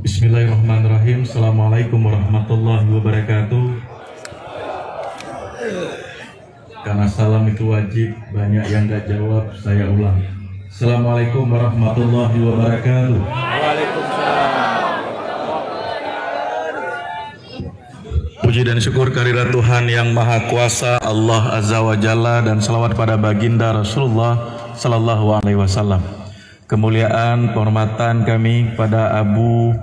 Bismillahirrahmanirrahim. Assalamualaikum warahmatullahi wabarakatuh. Karena salam itu wajib, banyak yang gak jawab, saya ulang. Assalamualaikum warahmatullahi wabarakatuh. Puji dan syukur kehadirat Tuhan yang Maha Kuasa, Allah Azza wa Jalla, dan salawat pada baginda Rasulullah Sallallahu Alaihi Wasallam. Kemuliaan, penghormatan kami pada Abu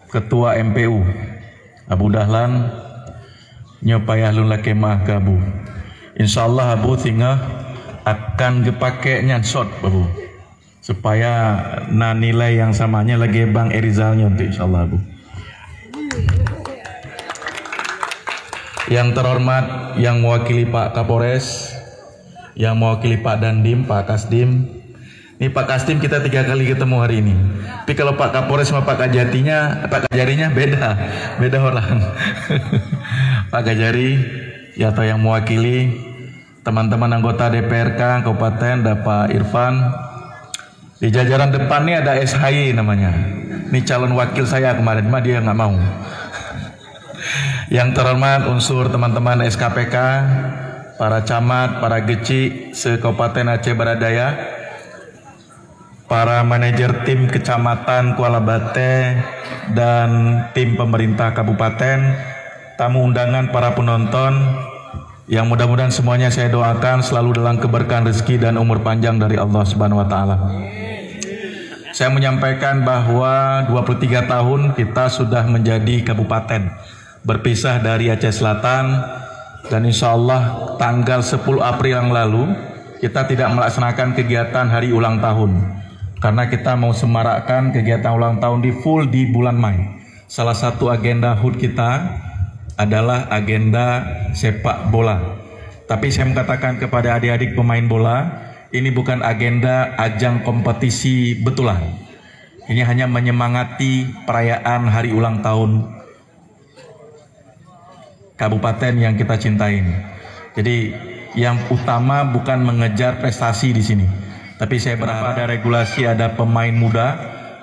Ketua MPU Abu Dahlan nyopaya lun lakemah kabu. Insyaallah Abu tinggal akan gepake nyansot Abu supaya na nilai yang samanya lagi Bang Erizalnya untuk insyaallah Abu. Yang terhormat yang mewakili Pak Kapolres, yang mewakili Pak Dandim, Pak Kasdim. Ini Pak Kasdim kita 3 kali ketemu hari ini. Tapi kalau Pak Kapolres sama Pak Kajarinya beda orang. Pak Kajari ya, atau yang mewakili teman-teman anggota DPRK Kabupaten, ada Pak Irfan. Di jajaran depan ini ada SHY namanya. Ini calon wakil saya kemarin, mah dia nggak mau. Yang terhormat unsur teman-teman SKPK, para camat, para geci se-Kabupaten Aceh Baradaya, para manajer tim kecamatan Kuala Bate dan tim pemerintah kabupaten, tamu undangan, para penonton, yang mudah-mudahan semuanya saya doakan selalu dalam keberkahan rezeki dan umur panjang dari Allah Subhanahu wa taala. Saya menyampaikan bahwa 23 tahun kita sudah menjadi kabupaten, berpisah dari Aceh Selatan, dan insya Allah tanggal 10 April yang lalu kita tidak melaksanakan kegiatan hari ulang tahun. Karena kita mau semarakkan kegiatan ulang tahun di bulan Mei. Salah satu agenda HUT kita adalah agenda sepak bola. Tapi saya mengatakan kepada adik-adik pemain bola, ini bukan agenda ajang kompetisi betulan. Ini hanya menyemangati perayaan hari ulang tahun kabupaten yang kita cintain. Jadi yang utama bukan mengejar prestasi di sini. Tapi saya berharap ada regulasi, ada pemain muda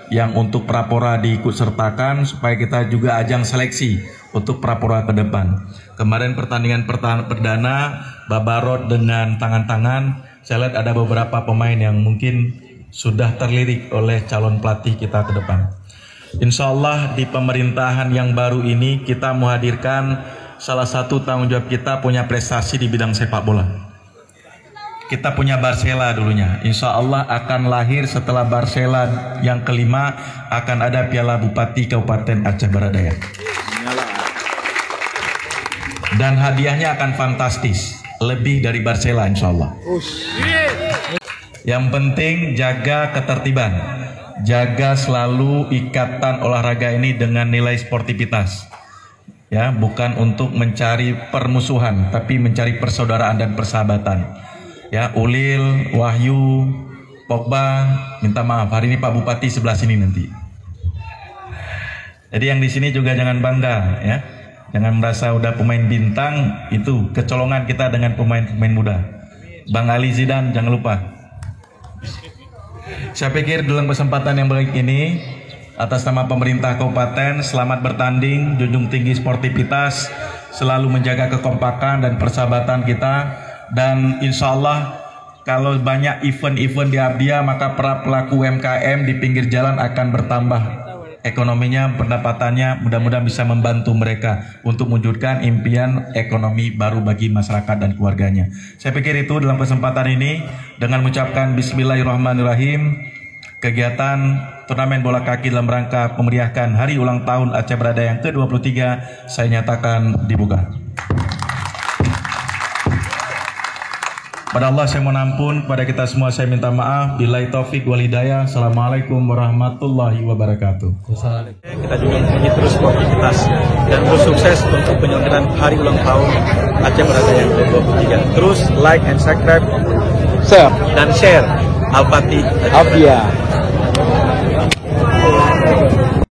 yang untuk Prapora diikut sertakan supaya kita juga ajang seleksi untuk Prapora ke depan. Kemarin pertandingan perdana Babarot dengan tangan-tangan, saya lihat ada beberapa pemain yang mungkin sudah terlirik oleh calon pelatih kita ke depan. Insya Allah di pemerintahan yang baru ini kita menghadirkan salah satu tanggung jawab kita punya prestasi di bidang sepak bola. Kita punya Barsela dulunya. Insya Allah akan lahir setelah Barsela yang kelima akan ada Piala Bupati Kabupaten Aceh Baradaya. Dan hadiahnya akan fantastis, lebih dari Barsela insya Allah. Yang penting jaga ketertiban, jaga selalu ikatan olahraga ini dengan nilai sportivitas. Ya, bukan untuk mencari permusuhan, tapi mencari persaudaraan dan persahabatan. Ya, Ulil, Wahyu, Pogba, minta maaf hari ini Pak Bupati sebelah sini nanti. Jadi yang di sini juga jangan bangga, ya, jangan merasa udah pemain bintang, itu kecolongan kita dengan pemain-pemain muda. Bang Ali Zidane jangan lupa. Saya pikir dalam kesempatan yang baik ini, atas nama pemerintah kabupaten, selamat bertanding, junjung tinggi sportivitas, selalu menjaga kekompakan dan persahabatan kita. Dan insya Allah kalau banyak event-event di Abdia, maka para pelaku UMKM di pinggir jalan akan bertambah ekonominya, pendapatannya, mudah-mudahan bisa membantu mereka untuk mewujudkan impian ekonomi baru bagi masyarakat dan keluarganya. Saya pikir itu dalam kesempatan ini, dengan mengucapkan Bismillahirrahmanirrahim, kegiatan turnamen bola kaki dalam rangka memeriahkan hari ulang tahun Aceh Baradaya yang ke-23 saya nyatakan dibuka. Pada Allah saya mohon ampun, pada kita semua saya minta maaf. Billahi taufik wal hidayah. Assalamualaikum warahmatullahi wabarakatuh. Kita juga mempunyai terus sportivitas dan terus sukses untuk penyelenggaraan hari ulang tahun Aceh Baradaya yang ke-23. Terus like and subscribe dan share Al-Fatih Abdia.